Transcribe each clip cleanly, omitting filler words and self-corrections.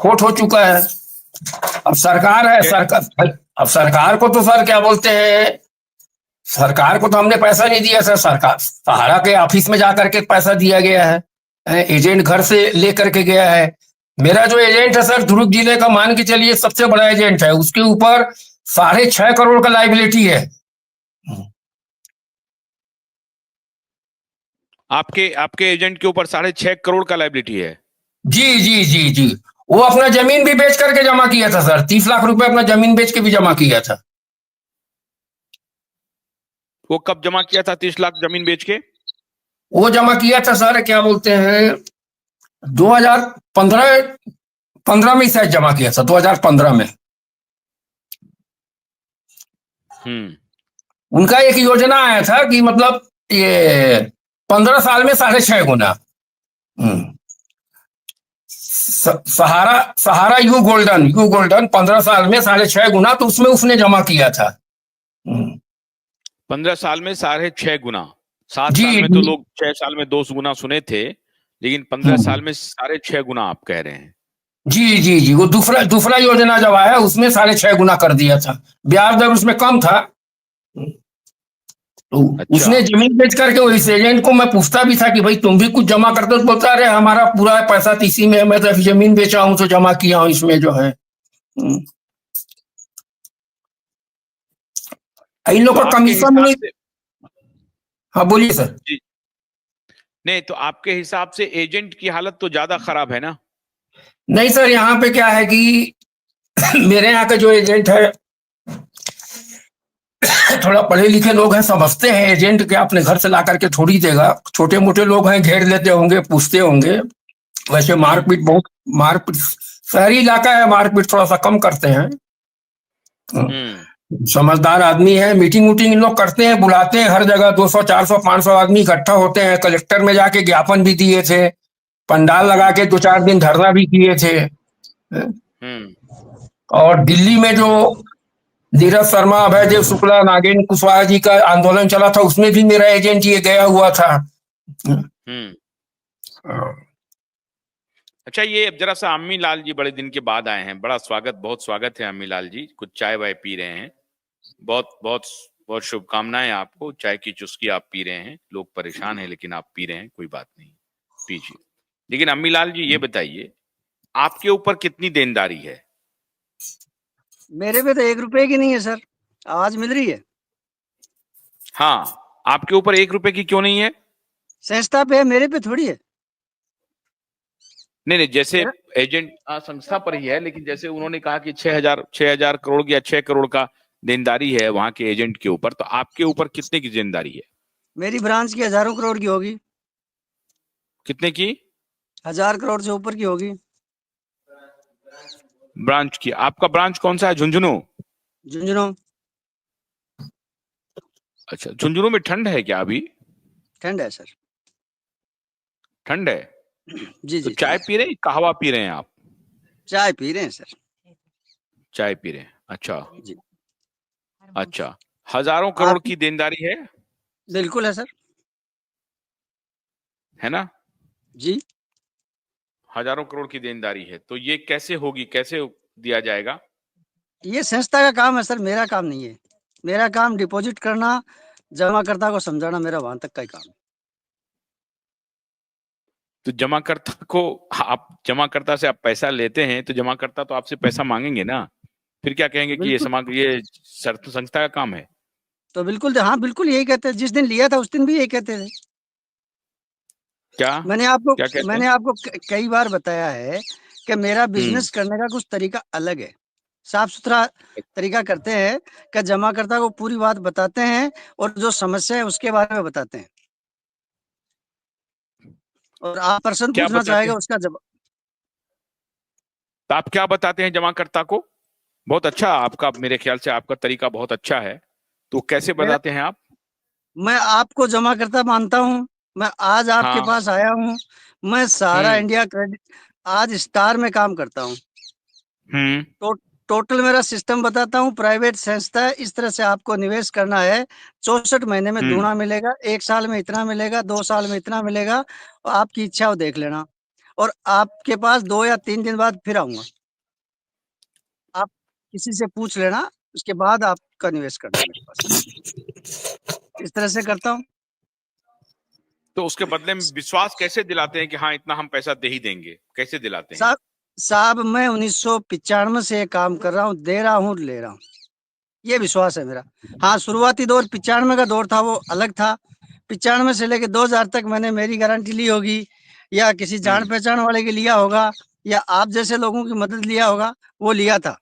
खोट हो चुका है। अब सरकार है, सरकार, अब सरकार को तो सर क्या बोलते हैं, सरकार को तो हमने पैसा नहीं दिया सर, सरकार सहारा के ऑफिस में जाकर के पैसा दिया गया है। एजेंट घर से लेकर के गया है। मेरा जो एजेंट है सर, दुर्ग जिले का मान के चलिए सबसे बड़ा एजेंट है, उसके ऊपर 6.5 करोड़ का लाइबिलिटी है। आपके आपके एजेंट के ऊपर 6.5 करोड़ का लाइबिलिटी है? जी जी जी जी। वो अपना जमीन भी बेच करके जमा किया था सर, 30 लाख रुपए अपना जमीन बेच के भी जमा किया था। वो कब जमा किया था 30 लाख जमीन बेच के? वो जमा किया था सर, क्या बोलते हैं, 2015 में शायद जमा किया था, 2015 में। उनका एक योजना आया था कि मतलब ये 15 साल में 6.5 गुना। सहारा सहारा यू गोल्डन 15 साल में 6.5 गुना, तो उसमें उसने जमा किया था। 15 साल में 6.5 गुना। 7 जी साल में तो लोग 6 साल में 2 गुना सुने थे, लेकिन 15 साल में 6.5 गुना आप कह रहे हैं? जी जी जी। वो दूसरा दूसरा योजना जब आया उसमें 6.5 गुना कर दिया था, ब्याज दर उसमें कम था। तो अच्छा। उसने जमीन बेच करके, वो इस एजेंट को मैं पूछता भी था कि भाई तुम भी कुछ जमा करते हो, तो बोलता अरे हमारा पूरा पैसा तो इसी में, मैं तो जमीन बेचा हूं तो जमा किया हूं इसमें जो है। इन लोग तो का आपके कमीशन हिसाब नहीं। से, हाँ बोलिए सर। जी, नहीं तो आपके हिसाब से एजेंट की हालत तो ज्यादा खराब है ना? नहीं सर, यहाँ पे क्या है कि मेरे यहाँ का जो एजेंट है थोड़ा पढ़े लिखे लोग हैं, समझते हैं एजेंट के अपने घर से ला करके थोड़ी देगा। छोटे मोटे लोग हैं, घेर लेते होंगे, पूछते होंगे। वैसे मारपीट बहुत, मारपीट शहरी इलाका है, मारपीट थोड़ा सा कम करते हैं। समझदार आदमी है, मीटिंग वूटिंग इन लोग करते हैं, बुलाते हैं हर जगह, 200 400 500 आदमी इकट्ठा होते हैं। कलेक्टर में जाके ज्ञापन भी दिए थे, पंडाल लगा के 2-4 दिन धरना भी किए थे। और दिल्ली में जो नीरज शर्मा, अभय देव शुक्ला, नागेंद्र कुशवाहा जी का आंदोलन चला था, उसमें भी मेरा एजेंट ये गया हुआ था। अच्छा, ये अब जरा सा अम्मी लाल जी बड़े दिन के बाद आए हैं, बड़ा स्वागत, बहुत स्वागत है अम्मी लाल जी। कुछ चाय वाय पी रहे हैं? बहुत बहुत बहुत शुभकामनाएं आपको। चाय की चुस्की आप पी रहे हैं, लोग परेशान हैं लेकिन आप पी रहे हैं, कोई बात नहीं, पीजिए। लेकिन अम्मी लाल जी ये बताइए, आपके ऊपर कितनी देनदारी है? मेरे पे तो 1 रुपए की नहीं है सर, आवाज मिल रही है? हाँ, आपके ऊपर 1 रुपए की क्यों नहीं है? संस्था पे है, मेरे पे थोड़ी है। नहीं, जैसे एजेंट संस्था पर ही है, लेकिन जैसे उन्होंने कहा कि 6,000 करोड़ या 6 करोड़ का देनदारी है वहां के एजेंट के ऊपर, तो आपके ऊपर कितने की देनदारी है? मेरी ब्रांच की 1000 करोड़ की होगी। कितने की? 1000 करोड़ से ऊपर की होगी ब्रांच की। आपका ब्रांच कौन सा है? झुंझुनू? झुंझुनू। अच्छा, झुंझुनू में ठंड है क्या अभी? ठंड है सर। ठंड है? जी तो जी। चाय पी रहे हैं, कहवा पी रहे हैं आप? चाय पी रहे हैं सर। चाय पी रहे हैं, अच्छा जी। अच्छा। हजारों करोड़ आप की देनदारी है? बिल्कुल है सर। है ना? जी। हजारों करोड़ की देनदारी है, तो ये कैसे होगी, कैसे दिया जाएगा? ये संस्था का काम है सर, मेरा काम नहीं है। मेरा काम डिपॉजिट करना, जमाकर्ता को समझाना, मेरा वहां तक का ही काम है। तो जमाकर्ता को, आप जमाकर्ता से आप पैसा लेते हैं तो जमाकर्ता तो आपसे पैसा मांगेंगे ना, फिर क्या कहेंगे कि ये संस्था का काम है? तो बिल्कुल, हाँ बिल्कुल यही कहते हैं। जिस दिन लिया था उस दिन भी यही कहते थे। क्या मैंने कहते आपको कई बार बताया है कि मेरा बिजनेस करने का कुछ तरीका अलग है, साफ सुथरा तरीका करते हैं कि जमाकर्ता को पूरी बात बताते हैं और जो समस्या है उसके बारे में बताते हैं, और आप प्रश्न क्या पूछना बताते चाहेगा हैं? उसका जवाब। तो आप क्या बताते हैं जमाकर्ता को? बहुत अच्छा, आपका, मेरे ख्याल से आपका तरीका बहुत अच्छा है, तो कैसे बताते हैं आप? मैं आपको जमाकर्ता मानता हूँ। मैं आज आपके हाँ। पास आया हूँ। मैं सहारा इंडिया क्रेडिट आज स्टार में काम करता हूँ। तो टोटल मेरा सिस्टम बताता हूँ। प्राइवेट संस्था है, इस तरह से आपको निवेश करना है। 64 महीने में दूना मिलेगा, 1 साल में इतना मिलेगा, 2 साल में इतना मिलेगा, और आपकी इच्छा हो देख लेना। और आपके पास 2 या 3 दिन बाद फिर आऊंगा। आप किसी से पूछ लेना, उसके बाद आपका निवेश करना मेरे पास। इस तरह से करता हूँ। तो उसके बदले में विश्वास कैसे दिलाते हैं कि हाँ इतना हम पैसा दे ही देंगे, कैसे दिलाते हैं? साहब मैं 1995 से ये काम कर रहा हूँ, दे रहा हूँ, ले रहा हूँ, ये विश्वास है मेरा। हाँ, शुरुआती दौर 95 का दौर था, वो अलग था। 95 से लेके 2000 तक मैंने मेरी गारंटी ली होगी, या किसी जान पहचान वाले के लिया होगा, या आप जैसे लोगों की मदद लिया होगा, वो लिया था।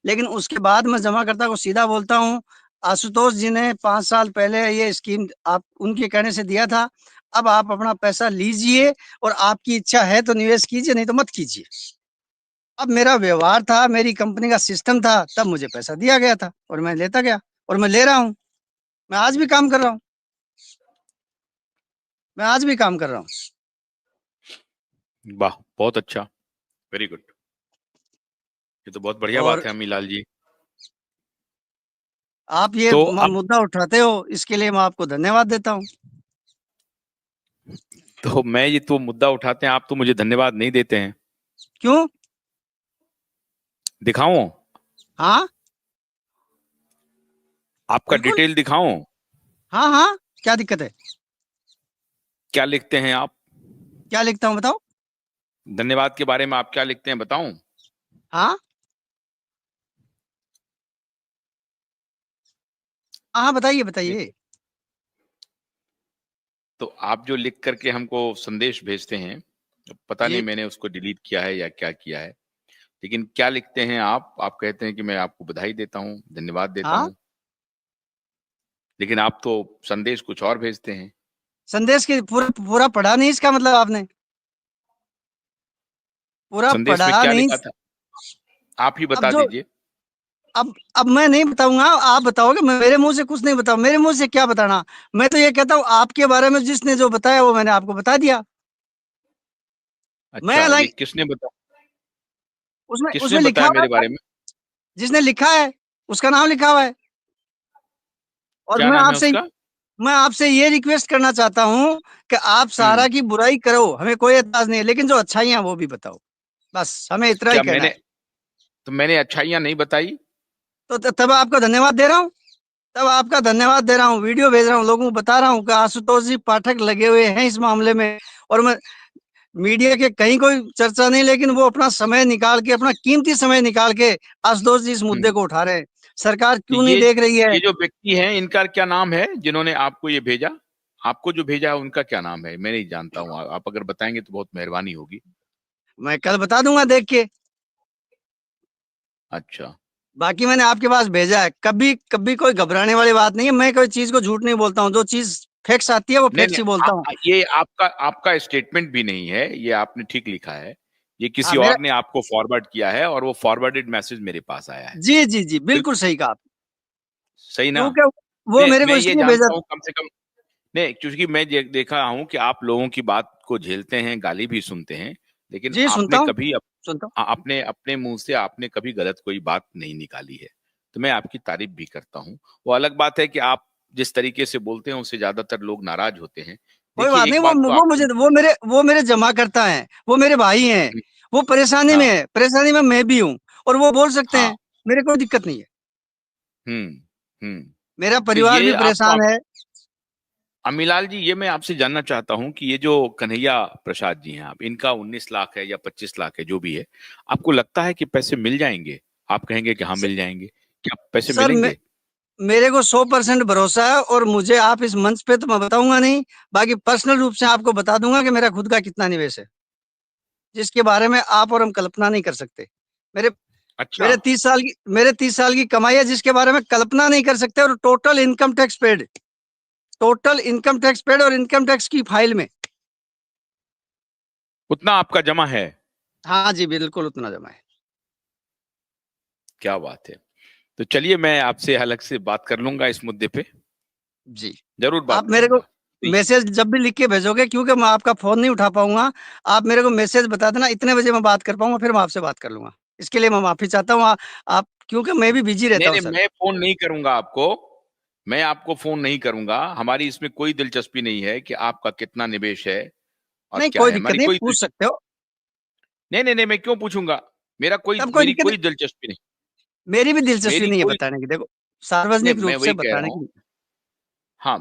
लेकिन उसके बाद मैं जमा करता को सीधा बोलता हूँ, आशुतोष जी ने 5 साल पहले ये स्कीम आप उनके कहने से दिया था, अब आप अपना पैसा लीजिए और आपकी इच्छा है तो निवेश कीजिए, नहीं तो मत कीजिए। अब मेरा व्यवहार था, मेरी कंपनी का सिस्टम था, तब मुझे पैसा दिया गया था और मैं लेता गया और मैं ले रहा हूँ। मैं आज भी काम कर रहा हूँ, मैं आज भी काम कर रहा हूँ। वाह, बहुत अच्छा, वेरी गुड। ये तो बहुत बढ़िया और बात है अमीलाल जी। आप ये तो मुद्दा उठाते हो, इसके लिए मैं आपको धन्यवाद देता हूँ। तो मैं ये तो मुद्दा उठाते हैं, आप तो मुझे धन्यवाद नहीं देते हैं। क्यों? दिखाऊं? हाँ, आपका बिल्कुल। डिटेल दिखाऊं? हाँ हाँ, क्या दिक्कत है? क्या लिखते हैं आप? क्या लिखता हूँ बताओ? धन्यवाद के बारे में आप क्या लिखते हैं, बताऊं? हाँ हाँ, बताइए बताइए। तो आप जो लिख करके हमको संदेश भेजते हैं, पता नहीं जी मैंने उसको डिलीट किया है या क्या किया है, लेकिन क्या लिखते हैं आप कहते हैं कि मैं आपको बधाई देता हूं, धन्यवाद देता हाँ, हूं, लेकिन आप तो संदेश कुछ और भेजते हैं। संदेश के पूरा पूरा पढ़ा नहीं, इसका मतलब आपने पूरा संदेश में पढ़ा क्या नहीं। लिखा था, आप ही अब बता जो दीजिए। अब मैं नहीं बताऊंगा, आप बताओगे। मैं मेरे मुंह से कुछ नहीं बताऊं, मेरे मुंह से क्या बताना। मैं तो ये कहता हूँ आपके बारे में जिसने जो बताया वो मैंने आपको बता दिया। मैं अच्छा, ये लाइक किसने उसमें किसने उसमें लिखा बताया हुआ मेरे है, बारे में? जिसने लिखा है उसका नाम लिखा हुआ है। और क्या नाम है उसका? मैं आपसे ये रिक्वेस्ट करना चाहता हूँ कि आप हम्म। सारा की बुराई करो, हमें कोई एतराज नहीं है, लेकिन जो अच्छाइयाँ वो भी बताओ। बस हमें इतना ही क्या कहना मैंने है। तो मैंने अच्छाइयां नहीं बताई? तो तब आपका धन्यवाद दे रहा हूँ, तब आपका धन्यवाद दे रहा हूँ, वीडियो भेज रहा हूँ, लोगों को बता रहा हूँ कि आशुतोष जी पाठक लगे हुए हैं इस मामले में। और मैं मीडिया के कहीं कोई चर्चा नहीं, लेकिन वो अपना समय निकाल के, अपना कीमती समय निकाल के आशुतोष जी इस मुद्दे हम्म। को उठा रहे हैं। सरकार तो क्यों नहीं देख रही है? ये जो व्यक्ति हैं, इनका क्या नाम है जिन्होंने आपको ये भेजा? आपको जो भेजा है उनका क्या नाम है? मैं नहीं जानता हूँ, आप अगर बताएंगे तो बहुत मेहरबानी होगी। मैं कल बता दूंगा देख के। अच्छा। बाकी मैंने आपके पास भेजा है, कभी कभी कोई घबराने वाली बात नहीं है। मैं कोई चीज को झूठ नहीं बोलता हूँ, जो चीज फैक्ट्स आती है वो नहीं फैक्ट्स नहीं, ही बोलता हूँ। ये आपका स्टेटमेंट भी नहीं है, ये आपने ठीक लिखा है। ये हाँ किसी मेरा, और ने आपको फॉरवर्ड किया है और वो फॉरवर्डेड मैसेज मेरे पास आया है। जी जी जी, बिल्कुल बिल्कुल सही कहा आपने। सही ना? क्योंकि वो मेरे मैं को ये इसलिए भेजा। जानता हूँ कम से कम। नहीं, क्योंकि मैं देखा हूं कि आप लोगों की बात को झेलते हैं, गाली भी सुनते हैं, लेकिन जी सुनता आपने हूँ, कभी सुनता हूँ। अपने अपने मुंह से आपने कभी गलत कोई बात नहीं निकाली है। तो मैं आपकी तारीफ भी करता हूँ। वो अलग बात है कि आप जिस तरीके से बोलते हैं उससे ज्यादातर लोग नाराज होते हैं। कोई देखिए, बात नहीं, एक बात तो वो आपको। मुझे वो मेरे जमा करता है, वो मेरे भाई हैं। वो परेशानी में हाँ। है, परेशानी में मैं भी हूँ, और वो बोल सकते हाँ। हैं, मेरे कोई दिक्कत नहीं है। हम्म। हम्म। मेरा तो परिवार ये भी परेशान है। अमीलाल जी, ये मैं आपसे जानना चाहता हूं कि ये जो कन्हैया प्रसाद जी हैं, आप इनका 19 लाख है या 25 लाख है, जो भी है, आपको लगता है कि पैसे मिल जाएंगे? आप कहेंगे कि हाँ स- मिल जाएंगे, क्या पैसे सर मिलेंगे? मेरे को 100% भरोसा है, और मुझे आप इस मंच पे तो मैं बताऊंगा नहीं, बाकी पर्सनल रूप से आपको बता दूंगा कि मेरा खुद का कितना निवेश है, जिसके बारे में आप और हम कल्पना नहीं कर सकते। मेरे अच्छा। मेरे 30 साल की कमाई है, जिसके बारे में कल्पना नहीं कर सकते। और टोटल इनकम टैक्स पेड और इनकम टैक्स की फाइल में। उतना आपका जमा है? हाँ जी, बिल्कुल उतना जमा है। क्या बात है। तो चलिए, मैं आपसे अलग से बात कर लूंगा इस मुद्दे पे, जी, जरूर बात आप मेरे को करूंगा। तो मैसेज जब भी लिख के भेजोगे, क्योंकि मैं आपका फोन नहीं उठा पाऊंगा, आप मेरे को मैसेज बता देना इतने बजे मैं बात कर पाऊंगा, फिर मैं आपसे बात कर लूंगा। इसके लिए मैं माफी चाहता हूँ। आप क्योंकि मैं भी बिजी रहता नहीं हूँ नहीं, सर। मैं फोन नहीं करूंगा आपको। मैं आपको फोन नहीं करूंगा, हमारी इसमें कोई दिलचस्पी नहीं है कि आपका कितना निवेश है। और नहीं क्या कोई है दिक्कत हमारी नहीं, कोई पूछ सकते हो। नहीं नहीं नहीं, मैं क्यों पूछूंगा? तब कोई मेरी दिक्कत कोई नहीं, दिलचस्पी नहीं। मेरी भी दिलचस्पी मेरी नहीं है कोई बताने की, देखो नहीं, सार्वजनिक मैं रूप से वही कह रहा बताने हूँ। की। हाँ,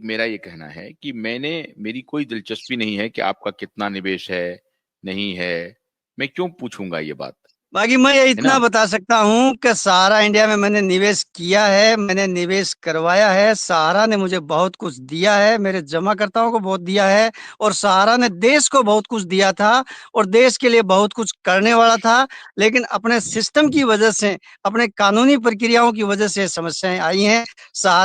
मेरा ये कहना है कि मेरी कोई दिलचस्पी नहीं है कि आपका कितना निवेश है, नहीं है। मैं क्यों पूछूंगा ये बात, बाकी मैं ये है ना? इतना बता सकता हूँ कि सहारा इंडिया में मैंने निवेश किया है, मैंने निवेश करवाया है, सहारा ने मुझे बहुत कुछ दिया है, मेरे जमाकर्ताओं को बहुत दिया है, और सहारा ने देश को बहुत कुछ दिया था और देश के लिए बहुत कुछ करने वाला था, लेकिन अपने सिस्टम की वजह से, अपने कानूनी प्रक्रियाओं की वजह से समस्याएं आई हैं। सहारा